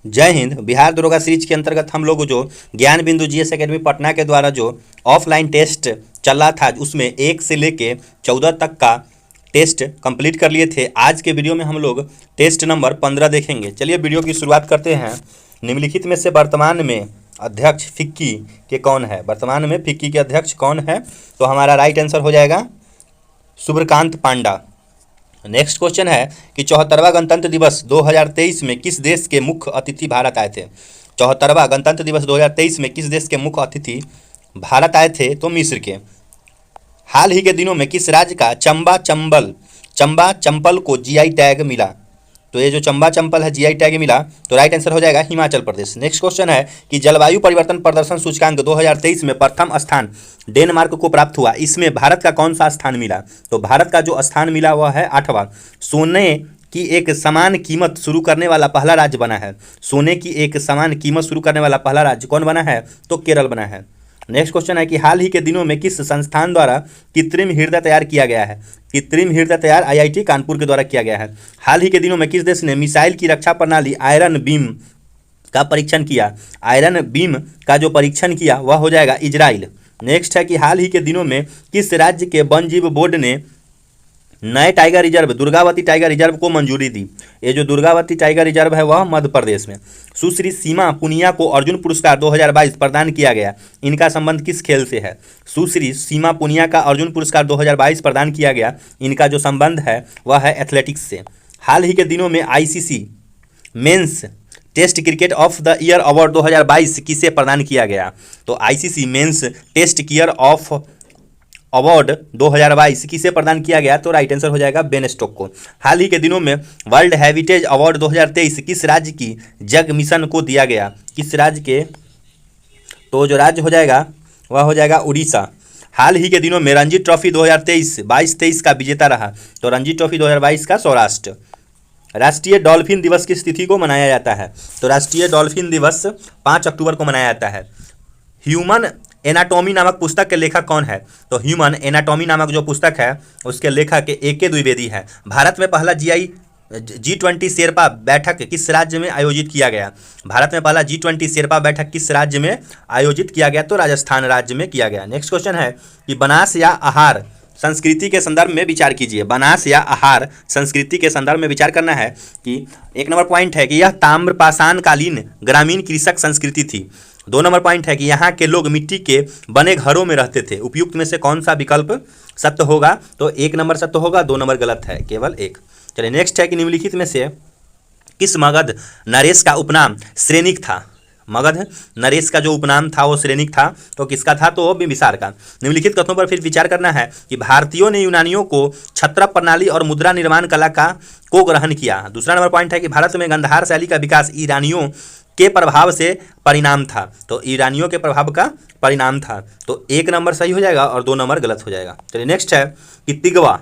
जय हिंद। बिहार दरोगा सीरीज के अंतर्गत हम लोग जो ज्ञान बिंदु जीएस एकेडमी पटना के द्वारा जो ऑफलाइन टेस्ट चल रहा था उसमें 1 से लेके 14 तक का टेस्ट कंप्लीट कर लिए थे। आज के वीडियो में हम लोग टेस्ट नंबर 15 देखेंगे। चलिए वीडियो की शुरुआत करते हैं। निम्नलिखित में से वर्तमान में अध्यक्ष फिक्की के कौन है? वर्तमान में फिक्की के अध्यक्ष कौन है? तो हमारा राइट आंसर हो जाएगा सूर्यकांत पांडा। नेक्स्ट क्वेश्चन है कि 74वां गणतंत्र दिवस 2023 में किस देश के मुख्य अतिथि भारत आए थे? 74वां गणतंत्र दिवस 2023 में किस देश के मुख्य अतिथि भारत आए थे? तो मिस्र के। हाल ही के दिनों में किस राज्य का चंबा चंपल को जीआई टैग मिला? तो ये जो चंबा चंपल है जीआई टैग मिला, तो राइट आंसर हो जाएगा हिमाचल प्रदेश। नेक्स्ट क्वेश्चन है कि जलवायु परिवर्तन प्रदर्शन सूचकांक 2023 में प्रथम स्थान डेनमार्क को प्राप्त हुआ। इसमें भारत का कौन सा स्थान मिला? तो भारत का जो स्थान मिला वह है 8वां। सोने की एक समान कीमत शुरू करने वाला पहला राज्य बना है। सोने की एक समान कीमत शुरू करने वाला पहला राज्य कौन बना है? तो केरल बना है। नेक्स्ट क्वेश्चन है कि हाल ही के दिनों में किस संस्थान द्वारा कृत्रिम हृदय तैयार किया गया है? कृत्रिम हृदय तैयार आईआईटी कानपुर के द्वारा किया गया है। हाल ही के दिनों में किस देश ने मिसाइल की रक्षा प्रणाली आयरन बीम का परीक्षण किया? आयरन बीम का जो परीक्षण किया वह हो जाएगा इजराइल। नेक्स्ट है कि हाल ही के दिनों में किस राज्य के वन जीव बोर्ड ने नए tiger reserve Durgavati tiger reserve को मंजूरी दी? ये जो दुर्गावती टाइगर रिजर्व है वह मध्य प्रदेश में। सुश्री सीमा पुनिया को अर्जुन पुरस्कार 2022 प्रदान किया गया। इनका संबंध किस खेल से है? सुश्री सीमा पुनिया का अर्जुन पुरस्कार 2022 प्रदान किया गया। इनका जो संबंध है वह है एथलेटिक्स से। हाल ही के दिनों में ICC men's test cricket of the year award 2022 किसे प्रदान किया गया? तो ICC men's test year of award 2022 किसे प्रदान किया गया? तो राइट आंसर हो जाएगा बेन स्टोक को। हाल ही के दिनों में वर्ल्ड हेरिटेज अवार्ड 2023 किस राज्य की जग मिशन को दिया गया? किस राज्य के? तो जो राज्य हो जाएगा वह हो जाएगा उड़ीसा। हाल ही के दिनों में रणजी ट्रॉफी 2023 का विजेता रहा। तो रणजी ट्रॉफी 2022 का सौराष्ट्र। राष्ट्रीय डॉल्फिन दिवस किस तिथि को मनाया जाता है? तो राष्ट्रीय डॉल्फिन दिवस 5 अक्टूबर को मनाया जाता है। ह्यूमन एनाटॉमी नामक पुस्तक के लेखक कौन है? तो ह्यूमन एनाटॉमी नामक जो पुस्तक है उसके लेखक AK द्विवेदी है। भारत में पहला G20 शेरपा बैठक किस राज्य में आयोजित किया गया? भारत में पहला G20 शेरपा बैठक किस राज्य में आयोजित किया गया? तो राजस्थान राज्य में किया गया। नेक्स्ट क्वेश्चन है कि बनास या आहार संस्कृति के संदर्भ में विचार कीजिए। बनास या आहार संस्कृति के संदर्भ में विचार करना है कि 1 नंबर पॉइंट है कि यह ताम्रपाषाणकालीन ग्रामीण कृषक संस्कृति थी। 2 नंबर पॉइंट है कि यहाँ के लोग मिट्टी के बने घरों में रहते थे। उपयुक्त में से कौन सा विकल्प सत्य होगा? तो 1 नंबर सत्य होगा, 2 नंबर गलत है, केवल 1। चलिए नेक्स्ट है कि निम्नलिखित में से किस मगध नरेश का उपनाम श्रेणिक था? मगध नरेश का जो उपनाम था वो श्रेणिक था। तो किसका था? तो बिंबिसार का। निम्नलिखित कथनों पर फिर विचार करना है कि भारतीयों ने यूनानियों को छत्र प्रणाली और मुद्रा निर्माण कला को ग्रहण किया। दूसरा नंबर पॉइंट है कि भारत में गंधार शैली का विकास ईरानियों के प्रभाव से परिणाम था। तो ईरानियों के प्रभाव का परिणाम था। तो 1 नंबर सही हो जाएगा और 2 नंबर गलत हो जाएगा। चलिए नेक्स्ट है कि तिगवा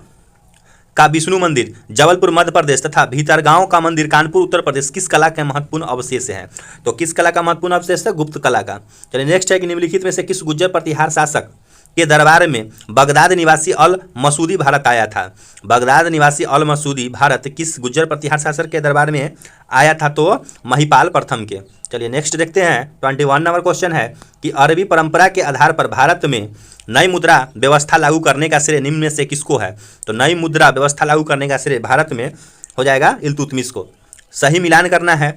का विष्णु मंदिर जबलपुर मध्य प्रदेश तथा भीतरगांव का मंदिर कानपुर उत्तर प्रदेश किस कला के महत्वपूर्ण अवशेष है? तो किस कला का महत्वपूर्ण अवशेष है? गुप्त कला का। चलिए नेक्स्ट है कि निम्नलिखित में से किस गुर्जर प्रतिहार शासक के दरबार में बगदाद निवासी अल मसूदी भारत आया था? बगदाद निवासी अल मसूदी भारत किस गुर्जर प्रतिहार शासक के दरबार में आया था? तो महिपाल प्रथम के। चलिए नेक्स्ट देखते हैं। 21 नंबर क्वेश्चन है कि अरबी परंपरा के आधार पर भारत में नई मुद्रा व्यवस्था लागू करने का श्रेय निम्न में से किसको है? तो नई मुद्रा व्यवस्था लागू करने का श्रेय भारत में हो जाएगा इल्तुतमिश को। सही मिलान करना है,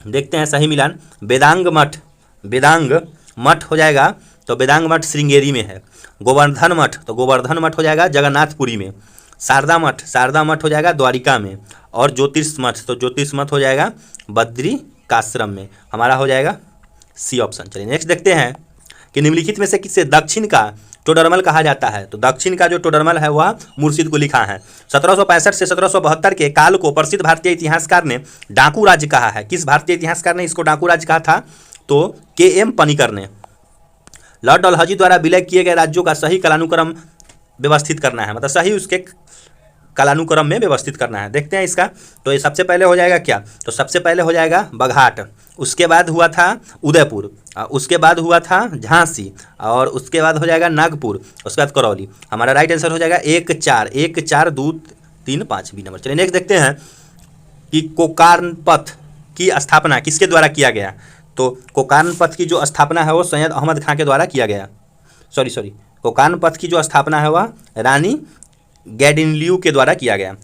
देखते हैं सही मिलान। वेदांग मठ हो जाएगा, तो वेदांग मठ श्रृंगेरी में है। गोवर्धन मठ, तो गोवर्धन मठ हो जाएगा जगन्नाथपुरी में। शारदा मठ हो जाएगा द्वारिका में। और ज्योतिष मठ, तो ज्योतिष मठ हो जाएगा बद्रिकाश्रम में। हमारा हो जाएगा सी ऑप्शन। चलिए नेक्स्ट देखते हैं कि निम्नलिखित में से किसे दक्षिण का टोडरमल कहा जाता है? तो दक्षिण का जो टोडरमल है वह मुर्शिद को लिखा है। 1765 से 1772 के काल को प्रसिद्ध भारतीय इतिहासकार ने डाकू राज्य कहा है। किस भारतीय इतिहासकार ने इसको डाकू राज्य कहा था? तो KM पनिकर ने। लॉर्ड डलहौजी द्वारा विलय किए गए राज्यों का सही कालानुक्रम व्यवस्थित करना है, मतलब सही उसके कालानुक्रम में व्यवस्थित करना है। देखते हैं इसका। तो ये सबसे पहले हो जाएगा क्या? तो सबसे पहले हो जाएगा बघाट, उसके बाद हुआ था उदयपुर, उसके बाद हुआ था झांसी, और उसके बाद हो जाएगा नागपुर, उसके बाद करौली। हमारा राइट आंसर हो जाएगा 1 4 2 3 5 बी नंबर। चलिए नेक्स्ट देखते हैं कि कोकारपथ की स्थापना किसके द्वारा किया गया? तो कोकान पथ की जो स्थापना है वो सैयद अहमद खां के द्वारा किया गया। सॉरी, कोकान पथ की जो स्थापना है वह रानी गैडिनलियू के द्वारा किया गया।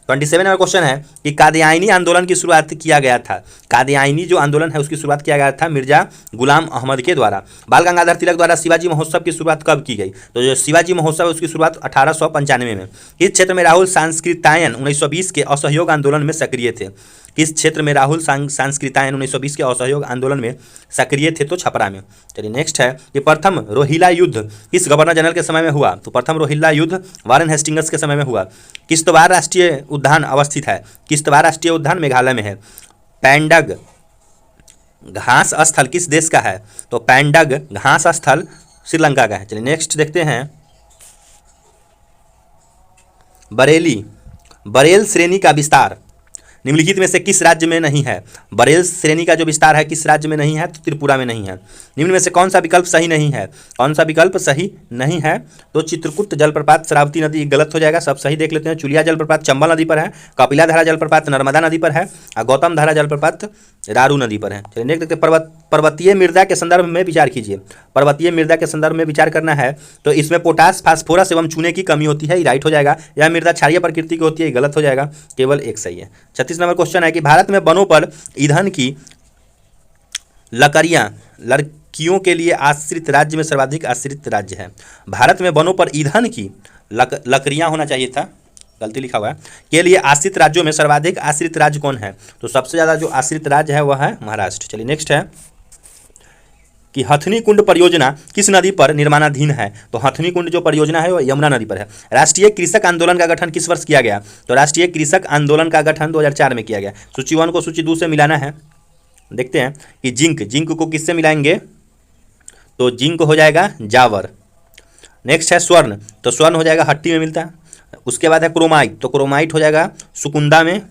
27 नंबर क्वेश्चन है कि कादियानी आंदोलन की शुरुआत किया गया था। कादियानी जो आंदोलन है उसकी शुरुआत किया गया था मिर्जा गुलाम अहमद के द्वारा। बाल गंगाधर तिलक द्वारा शिवाजी महोत्सव की शुरुआत कब की गई? तो जो शिवाजी महोत्सव है उसकी शुरुआत 1895 में। इस क्षेत्र में राहुल सांस्कृतायन 1920 के असहयोग आंदोलन में सक्रिय थे। किस क्षेत्र में राहुल सांस्कृतायन 1920 के असहयोग आंदोलन में सक्रिय थे? तो छपरा में। चलिए नेक्स्ट है कि प्रथम रोहिला युद्ध किस गवर्नर जनरल के समय में हुआ? तो प्रथम रोहिला युद्ध वारेन हेस्टिंग्स के समय में हुआ। किश्तवाड़ राष्ट्रीय उद्यान अवस्थित है? किश्तवाड़ राष्ट्रीय उद्यान मेघालय में है। पैंडग घास स्थल किस देश का है? तो पैंडग घास स्थल श्रीलंका का है। चलिए नेक्स्ट देखते हैं, बरेल श्रेणी का विस्तार निम्नलिखित में से किस राज्य में नहीं है? बरेल श्रेणी का जो विस्तार है किस राज्य में नहीं है? तो त्रिपुरा में नहीं है। निम्न में से कौन सा विकल्प सही नहीं है? कौन सा विकल्प सही नहीं है? तो चित्रकूट जलप्रपात शरावती नदी गलत हो जाएगा, सब सही देख लेते हैं। चुलिया जलप्रपात चंबल नदी पर है। कपिला धारा जलप्रपात नर्मदा नदी पर है और गौतम धारा जलप्रपात रारू नदी पर है। चलिए नेक्स्ट देखते हैं, पर्वतीय मृदा के संदर्भ में विचार कीजिए। पर्वतीय मृदा के संदर्भ में विचार करना है तो इसमें पोटास, फास्फोरस एवं चूने की कमी होती है, राइट हो जाएगा। यह मृदा क्षारीय प्रकृति की होती है, गलत हो जाएगा, केवल एक सही है। 36 नंबर क्वेश्चन है कि भारत में वनों पर ईंधन की लकड़ियों के लिए आश्रित राज्य में सर्वाधिक आश्रित राज्य है। भारत में वनों पर ईंधन की लकड़ियां होना चाहिए था, गलती लिखा हुआ है, के लिए आश्रित राज्यों में सर्वाधिक आश्रित राज्य कौन है? तो सबसे ज़्यादा जो आश्रित राज्य है वह है महाराष्ट्र। चलिए नेक्स्ट है कि हथनी कुंड परियोजना किस नदी पर निर्माणाधीन है? तो हथनी कुंड जो परियोजना है वो यमुना नदी पर है। राष्ट्रीय कृषक आंदोलन का गठन किस वर्ष किया गया? तो राष्ट्रीय कृषक आंदोलन का गठन 2004 में किया गया। सूची 1 को सूची 2 से मिलाना है। देखते हैं कि जिंक को किससे मिलाएंगे? तो जिंक हो जाएगा जावर। नेक्स्ट है स्वर्ण, तो स्वर्ण हो जाएगा हट्टी में मिलता है। उसके बाद है क्रोमाइट, तो क्रोमाइट हो जाएगा सुकुंदा में,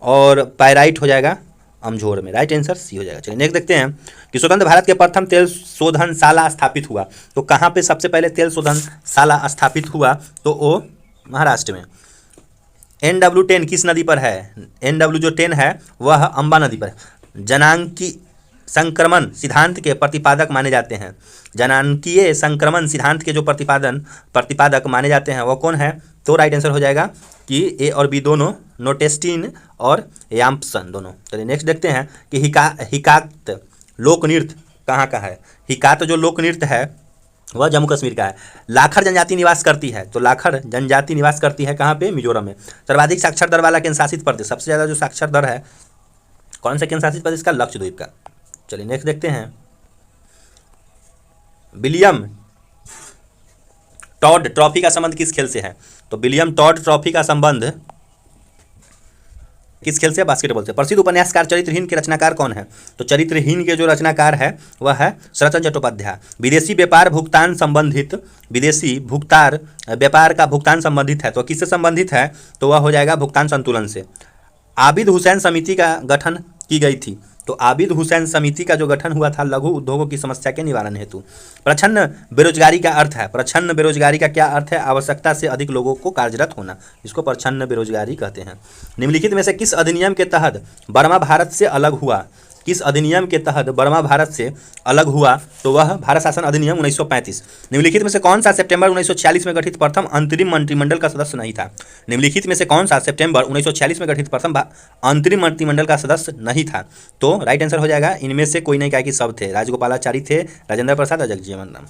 और पायराइट हो जाएगा अमझोर में। राइट आंसर सी हो जाएगा। चलिए नेक्स्ट देखते हैं कि स्वतंत्र भारत के प्रथम तेल शोधनशाला स्थापित हुआ। तो कहाँ पे सबसे पहले तेल शोधनशाला स्थापित हुआ? तो वो महाराष्ट्र में। NW10 किस नदी पर है? NW जो 10 है वह अंबा नदी पर है। जनांकी संक्रमण सिद्धांत के प्रतिपादक माने जाते हैं। जनांकीय संक्रमण सिद्धांत के जो प्रतिपादक माने जाते हैं वो कौन है? तो राइट आंसर हो जाएगा कि ए और बी दोनों, नोटेस्टीन और याम्पसन दोनों। चलिए नेक्स्ट देखते हैं कि हिकात लोक नृत्य कहाँ का है? हिकात जो लोक नृत्य है वह जम्मू कश्मीर का है। लाखर जनजाति निवास करती है, तो लाखर जनजाति निवास करती है कहाँ पे? मिजोरम में। सर्वाधिक साक्षर दर वाला केंद्र शासित प्रदेश, सबसे ज़्यादा जो साक्षर दर है कौन सा केंद्र शासित प्रदेश का? लक्षद्वीप का। चलिए नेक्स्ट देखते हैं, विलियम टॉड ट्रॉफी का संबंध किस खेल से है? तो विलियम टॉड ट्रॉफी का संबंध किस खेल से? बास्केटबॉल से। प्रसिद्ध उपन्यासकार चरित्रहीन के रचनाकार कौन है? तो चरित्रहीन के जो रचनाकार है वह है शरतचंद्र चट्टोपाध्याय। विदेशी व्यापार व्यापार का भुगतान संबंधित है, तो किससे संबंधित है? तो वह हो जाएगा भुगतान संतुलन से। आबिद हुसैन समिति का गठन की गई थी, तो आबिद हुसैन समिति का जो गठन हुआ था लघु उद्योगों की समस्या के निवारण हेतु। प्रच्छन्न बेरोजगारी का अर्थ है, प्रच्छन्न बेरोजगारी का क्या अर्थ है? आवश्यकता से अधिक लोगों को कार्यरत होना, इसको प्रच्छन्न बेरोजगारी कहते हैं। निम्नलिखित में से किस अधिनियम के तहत बर्मा भारत से अलग हुआ? किस अधिनियम के तहत बर्मा भारत से अलग हुआ? तो वह भारत शासन अधिनियम 1935। निम्नलिखित में से कौन सा सितंबर 1946 में गठित प्रथम अंतरिम मंत्रिमंडल का सदस्य नहीं था? निम्नलिखित में से कौन सा सितंबर 1946 में गठित प्रथम अंतरिम मंत्रिमंडल का सदस्य नहीं था? तो राइट आंसर हो जाएगा इनमें से कोई नहीं, कहा कि सब थे। राजगोपालाचारी थे, राजेंद्र प्रसाद और जगजीवन राम।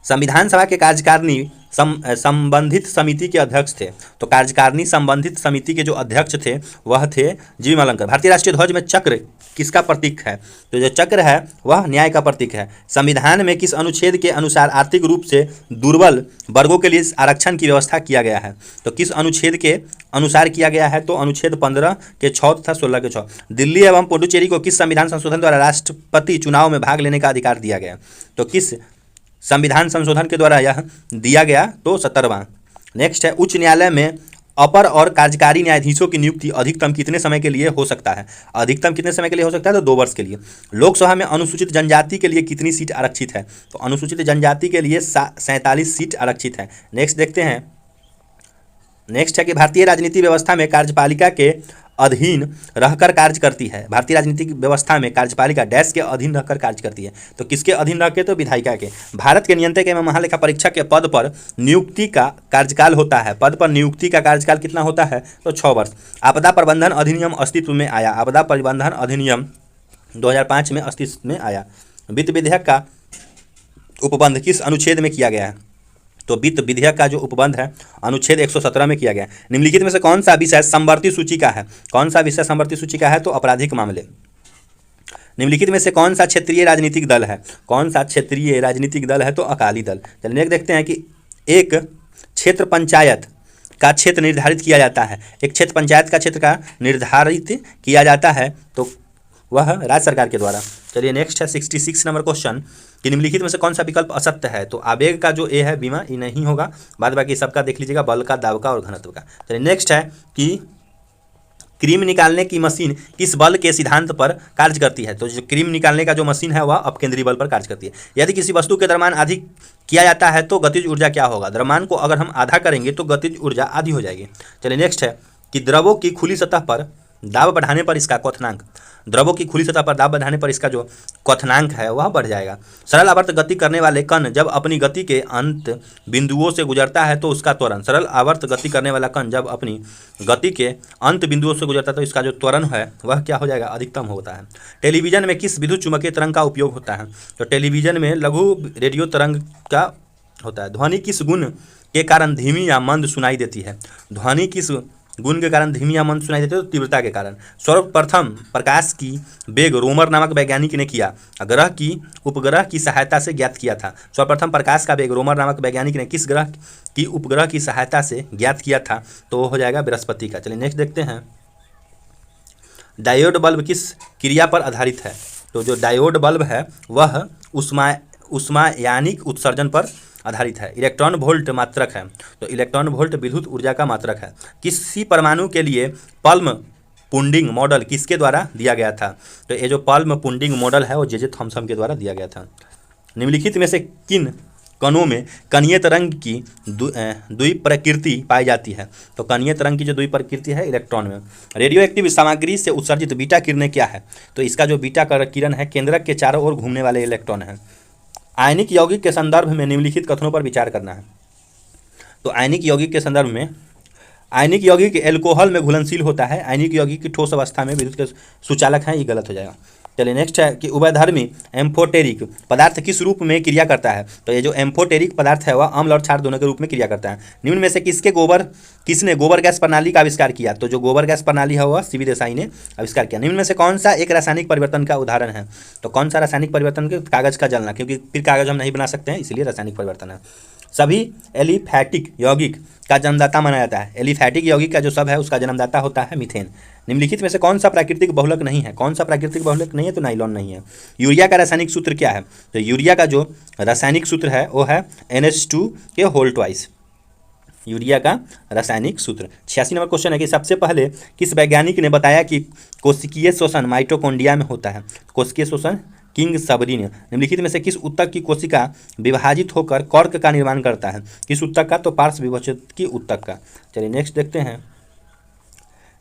संविधान सभा के कार्यकारिणी संबंधित समिति के अध्यक्ष थे, तो कार्यकारिणी संबंधित समिति के जो अध्यक्ष थे वह थे जी मलंकर। भारतीय राष्ट्रीय ध्वज में चक्र किसका प्रतीक है? तो जो चक्र है वह न्याय का प्रतीक है। संविधान में किस अनुच्छेद के अनुसार आर्थिक रूप से दुर्बल वर्गों के लिए आरक्षण की व्यवस्था किया गया है? तो किस अनुच्छेद के अनुसार किया गया है? तो अनुच्छेद 15 के 6 तथा 16 के 6। दिल्ली एवं पुडुचेरी को किस संविधान संशोधन द्वारा राष्ट्रपति चुनाव में भाग लेने का अधिकार दिया गया? तो किस संविधान संशोधन के द्वारा यह दिया गया? तो 17वां। नेक्स्ट है, उच्च न्यायालय में अपर और कार्यकारी न्यायाधीशों की नियुक्ति अधिकतम कितने समय के लिए हो सकता है? अधिकतम कितने समय के लिए हो सकता है? तो 2 वर्ष के लिए। लोकसभा में अनुसूचित जनजाति के लिए कितनी सीट आरक्षित है? तो अनुसूचित जनजाति के लिए 47 सीट आरक्षित है। नेक्स्ट देखते हैं, नेक्स्ट है कि भारतीय राजनीति व्यवस्था में कार्यपालिका के अधीन रहकर कार्य करती है। भारतीय राजनीतिक व्यवस्था में कार्यपालिका डैश के अधीन रहकर कार्य करती है। तो किसके अधीन रह के? तो विधायिका के। भारत के नियंत्रक एवं महालेखा परीक्षक के पद पर नियुक्ति का कार्यकाल होता है। पद पर नियुक्ति का कार्यकाल कितना होता है? तो 6 वर्ष। आपदा प्रबंधन अधिनियम अस्तित्व में आया। आपदा प्रबंधन अधिनियम 2005 में अस्तित्व में आया। वित्त विधेयक का उपबंध किस अनुच्छेद में किया गया है? तो वित्त विधेयक का जो उपबंध है अनुच्छेद 117 में किया गया है। निम्नलिखित में से कौन सा विषय समवर्ती सूची का है? कौन सा विषय समवर्ती सूची का है? तो आपराधिक मामले। निम्नलिखित में से कौन सा क्षेत्रीय राजनीतिक दल है? कौन सा क्षेत्रीय राजनीतिक दल है? तो अकाली दल। चलिए नेक्स्ट देखते हैं कि एक क्षेत्र पंचायत का क्षेत्र निर्धारित किया जाता है। एक क्षेत्र पंचायत का क्षेत्र का निर्धारित किया जाता है तो वह राज्य सरकार के द्वारा। चलिए नेक्स्ट है 66 नंबर क्वेश्चन कि निम्नलिखित में से कौन सा विकल्प असत्य है? तो आवेग का जो ए है बीमा ये नहीं होगा। बाद बाकी सबका देख लीजिएगा, बल का, दाब का और घनत्व का। चलिए नेक्स्ट है कि क्रीम निकालने की मशीन किस बल के सिद्धांत पर कार्य करती है? तो जो क्रीम निकालने का जो मशीन है वह अपकेंद्रीय बल पर कार्य करती है। यदि किसी वस्तु के द्रव्यमान आधी किया जाता है तो गतिज ऊर्जा क्या होगा? द्रव्यमान को अगर हम आधा करेंगे तो गतिज ऊर्जा आधी हो जाएगी। चलिए नेक्स्ट है कि द्रवों की खुली सतह पर दाब बढ़ाने पर इसका क्वथनांक, द्रवों की खुली सतह पर दाब बढ़ाने पर इसका जो क्वथनांक है वह बढ़ जाएगा। सरल आवर्त गति करने वाले कण जब अपनी गति के अंत बिंदुओं से गुजरता है तो उसका त्वरण, सरल आवर्त गति करने वाला कण जब अपनी गति के अंत बिंदुओं से गुजरता है तो इसका जो त्वरण है वह क्या हो जाएगा? अधिकतम होता है। टेलीविजन में किस विद्युत चुम्बकीय तरंग का उपयोग होता है? तो टेलीविजन में लघु रेडियो तरंग का होता है। ध्वनि किस गुण के कारण धीमी या मंद सुनाई देती है? ध्वनि किस गुण के कारण धीमी या मंद सुनाई देती है? तो तीव्रता के कारण। सर्वप्रथम प्रकाश की वेग रोमर नामक वैज्ञानिक ने किया ग्रह की उपग्रह की सहायता से ज्ञात किया था। सर्वप्रथम प्रकाश का वेग रोमर नामक वैज्ञानिक ने किस ग्रह की उपग्रह की सहायता से ज्ञात किया था? तो वो हो जाएगा बृहस्पति का। चलिए नेक्स्ट देखते हैं, डायोड बल्ब किस क्रिया पर आधारित है? तो जो डायोड बल्ब है वह उष्मायानिक उत्सर्जन पर आधारित है। इलेक्ट्रॉन वोल्ट मात्रक है, तो इलेक्ट्रॉन वोल्ट विद्युत ऊर्जा का मात्रक है। किसी परमाणु के लिए पल्म पुंडिंग मॉडल किसके द्वारा दिया गया था? तो ये जो पल्म पुंडिंग मॉडल है वो जे थॉमसन के द्वारा दिया गया था। निम्नलिखित में से किन कणों में कणीय तरंग की द्विप्रकृति पाई जाती है? तो कणीय तरंग की जो द्विप्रकृति है इलेक्ट्रॉन में। रेडियो एक्टिव सामग्री से उत्सर्जित बीटा किरणें क्या है? तो इसका जो बीटा किरण है केंद्रक के चारों ओर घूमने वाले इलेक्ट्रॉन है। आयनिक यौगिक के संदर्भ में निम्नलिखित कथनों पर विचार करना है। तो आयनिक यौगिक के संदर्भ में, आयनिक यौगिक एल्कोहल में घुलनशील होता है। आयनिक यौगिक की ठोस अवस्था में विद्युत के सुचालक हैं, ये गलत हो जाएगा। चलिए नेक्स्ट है कि उभयधर्मी एम्फोटेरिक पदार्थ किस रूप में क्रिया करता है? तो ये जो एम्फोटेरिक पदार्थ है वह अम्ल और क्षार दोनों के रूप में क्रिया करता है। निम्न में से किसने गोबर गैस प्रणाली का आविष्कार किया? तो जो गोबर गैस प्रणाली है वह सीवी देसाई ने आविष्कार किया। निम्न में से कौन सा एक रासायनिक परिवर्तन का उदाहरण है? तो कौन सा रासायनिक परिवर्तन? के कागज का जलना, क्योंकि फिर कागज हम नहीं बना सकते हैं, इसलिए रासायनिक परिवर्तन है। सभी एलिफैटिक यौगिक का जन्मदाता माना जाता है। एलिफैटिक यौगिक का जो सब है उसका जन्मदाता होता है मीथेन। निम्नलिखित में से कौन सा प्राकृतिक बहुलक नहीं है? कौन सा प्राकृतिक बहुलक नहीं है? तो नाइलॉन नहीं है। यूरिया का रासायनिक सूत्र क्या है? तो यूरिया का जो रासायनिक सूत्र है वो है NH2 के होल ट्वाइस। यूरिया का रासायनिक सूत्र। 86 नंबर क्वेश्चन है कि सबसे पहले किस वैज्ञानिक ने बताया कि कोशिकीय शोषण माइटोकॉन्ड्रिया में होता है? कोशिकीय शोषण किंग सबरी ने। निम्नलिखित में से किस ऊतक की कोशिका विभाजित होकर कर्क का निर्माण करता है? किस ऊतक का? तो पार्श्व विभाजित की ऊतक का। चलिए नेक्स्ट देखते हैं,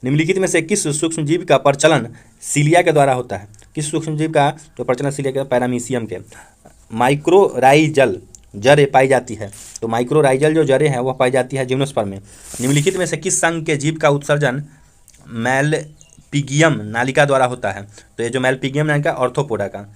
निम्नलिखित में से किस सूक्ष्मजीव का प्रचलन सीलिया के द्वारा होता है? किस सूक्ष्मजीव का जो प्रचलन सीलिया के? पैरामीशियम के। माइक्रोराइजल जड़ें पाई जाती है, तो माइक्रोराइजल जो जड़ें हैं वह पाई जाती है जिम्नोस्पर्म में। निम्नलिखित में से किस संघ के जीव का उत्सर्जन मैलपिगियम नालिका द्वारा होता है? तो ये जो मैलपिगियम नालिका ऑर्थोपोडा का।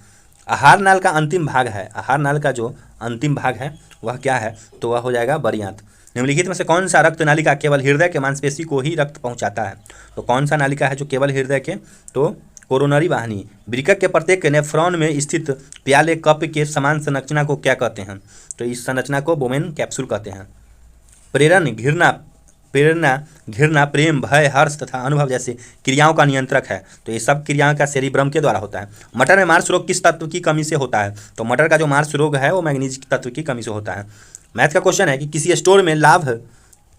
आहार नाल का अंतिम भाग है, आहार नाल का जो अंतिम भाग है वह क्या है? तो वह हो जाएगा बरियांत। निम्नलिखित में से कौन सा रक्त नालिका केवल हृदय के मांसपेशी को ही रक्त पहुंचाता है? तो कौन सा नालिका है जो केवल हृदय के? तो कोरोनरी वाहिनी। वृक्क के प्रत्येक नेफ्रॉन में स्थित प्याले कप के समान संरचना को क्या कहते हैं? तो इस संरचना को बोमेन कैप्सूल कहते हैं। प्रेरणा, घृणा, प्रेम, भय, हर्ष तथा अनुभव जैसे क्रियाओं का नियंत्रक है, तो ये सब क्रियाओं का सेरिब्रम के द्वारा होता है। मटर में मार्स रोग किस तत्व की कमी से होता है? तो मटर का जो मार्स रोग है वो मैग्नीज तत्व की कमी से होता है। मैथ का क्वेश्चन है कि किसी स्टोर में लाभ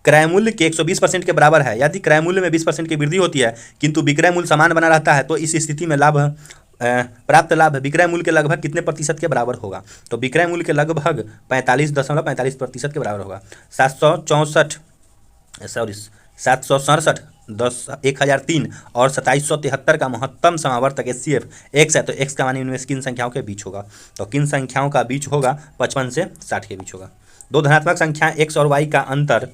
क्रय मूल्य के 120% के बराबर है। यदि क्रय मूल्य में 20% की वृद्धि होती है किंतु विक्रय मूल्य समान बना रहता है तो इस स्थिति में प्राप्त लाभ विक्रय मूल्य के लगभग कितने प्रतिशत के बराबर होगा? तो विक्रय मूल्य के लगभग 45.45% के बराबर होगा। 767 1003 और 2773 का महत्तम समावर्तक HCF x है, तो x का मान इनमें से किन संख्याओं के बीच होगा? तो किन संख्याओं का बीच होगा? 55 से 60 के बीच होगा। दो धनात्मक संख्या x और y का अंतर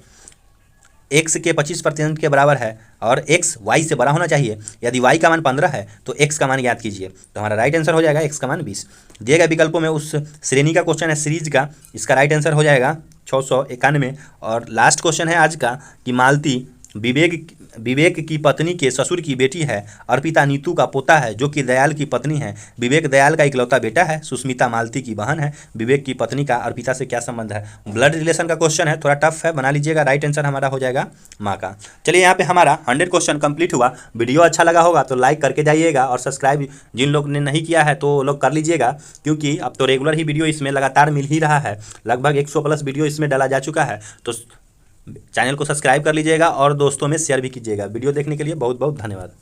x के 25% के बराबर है और x y से बड़ा होना चाहिए। यदि y का मान 15 है तो x का मान ज्ञात कीजिए। तो हमारा राइट आंसर हो जाएगा x का मान 20। दिए गए विकल्पों में उस श्रेणी का क्वेश्चन है सीरीज का, इसका राइट आंसर हो जाएगा 691। और लास्ट क्वेश्चन है आज का कि मालती विवेक की पत्नी के ससुर की बेटी है, अर्पिता नीतू का पोता है जो कि दयाल की पत्नी है। विवेक दयाल का इकलौता बेटा है, सुस्मिता मालती की बहन है। विवेक की पत्नी का अर्पिता से क्या संबंध है? ब्लड रिलेशन का क्वेश्चन है, थोड़ा टफ है, बना लीजिएगा। राइट आंसर हमारा हो जाएगा माँ का। चलिए यहाँ पे हमारा 100 क्वेश्चन कंप्लीट हुआ। वीडियो अच्छा लगा होगा तो लाइक करके जाइएगा और सब्सक्राइब जिन लोग ने नहीं किया है तो लोग कर लीजिएगा, क्योंकि अब तो रेगुलर ही वीडियो इसमें लगातार मिल ही रहा है। लगभग 100+ वीडियो इसमें डाला जा चुका है। तो चैनल को सब्सक्राइब कर लीजिएगा और दोस्तों में शेयर भी कीजिएगा। वीडियो देखने के लिए बहुत बहुत धन्यवाद।